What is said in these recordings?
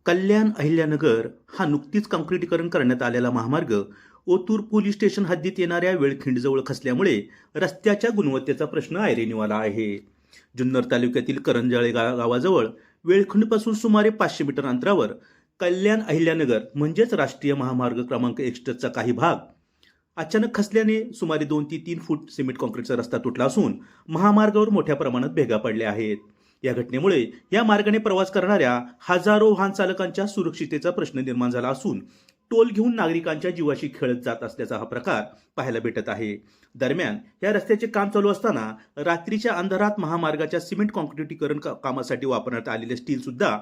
कल्याण अहिल्यानगर हा नुकतीच काँक्रिटीकरण करण्यात आलेला महामार्ग ओतूर पोलीस स्टेशन हद्दीत येणाऱ्या वेळखिंडजवळ खचल्यामुळे रस्त्याच्या गुणवत्तेचा प्रश्न ऐरणीवाला आहे. जुन्नर तालुक्यातील करंजाळे गावाजवळ वेळखिंडपासून सुमारे 500 मीटर अंतरावर कल्याण अहिल्यानगर म्हणजेच राष्ट्रीय महामार्ग क्रमांक 61चा काही भाग अचानक खचल्याने सुमारे 2 ते 3 फूट सिमेंट काँक्रीटचा रस्ता तुटला असून महामार्गावर मोठ्या प्रमाणात भेगा पडल्या आहेत. या घटनेमुळे या मार्गाने प्रवास करणाऱ्या हजारो वाहन चालकांच्या सुरक्षिततेचा प्रश्न निर्माण झाला असून टोल घेऊन नागरिकांच्या जीवाशी खेळत जात असल्याचा हा प्रकार पाहायला भेटत आहे. दरम्यान या रस्त्याचे काम चालू असताना रात्रीच्या अंधारात महामार्गाच्या सिमेंट काँक्रिटीकरण कामासाठी वापरण्यात आलेले स्टील सुद्धा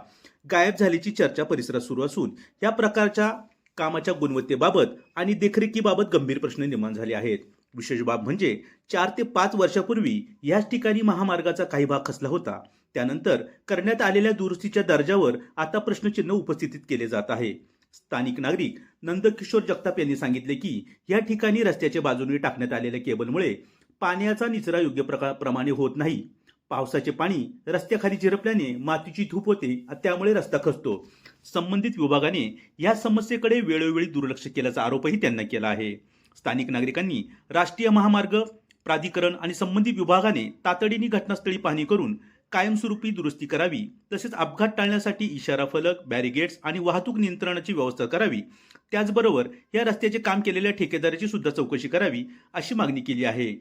गायब झाल्याची चर्चा परिसरात सुरू असून या प्रकारच्या कामाच्या गुणवत्तेबाबत आणि देखरेखीबाबत गंभीर प्रश्न निर्माण झाले आहेत. विशेष बाब म्हणजे 4 ते 5 वर्षापूर्वी याच ठिकाणी महामार्गाचा काही भाग खचला होता. त्यानंतर करण्यात आलेल्या दुरुस्तीच्या दर्जावर आता प्रश्नचिन्ह उपस्थित केले जात आहे. स्थानिक नागरिक नंदकिशोर जगताप यांनी सांगितले की या ठिकाणी रस्त्याच्या बाजूने टाकण्यात आलेल्या केबलमुळे पाण्याचा निचरा योग्य प्रमाणे होत नाही. पावसाचे पाणी रस्त्याखाली झिरपल्याने मातीची धूप होते, त्यामुळे रस्ता खचतो. संबंधित विभागाने या समस्येकडे वेळोवेळी दुर्लक्ष केल्याचा आरोपही त्यांना केला आहे. स्थानिक नागरिकांनी राष्ट्रीय महामार्ग प्राधिकरण आणि संबंधित विभागाने तातडीने घटनास्थळी पाहणी करून कायमस्वरूपी दुरुस्ती करावी, तसेच अपघात टाळण्यासाठी इशारा फलक, बॅरिगेड्स आणि वाहतूक नियंत्रणाची व्यवस्था करावी. त्याचबरोबर या रस्त्याचे काम केलेल्या ठेकेदाराची सुद्धा चौकशी करावी अशी मागणी केली आहे.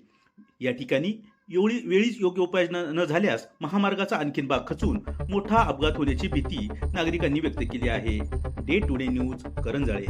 या ठिकाणी वेळीच योग्य उपाय न झाल्यास महामार्गाचा आणखीन भाग खचून मोठा अपघात होण्याची भीती नागरिकांनी व्यक्त केली आहे. Day today news, Karanzalem.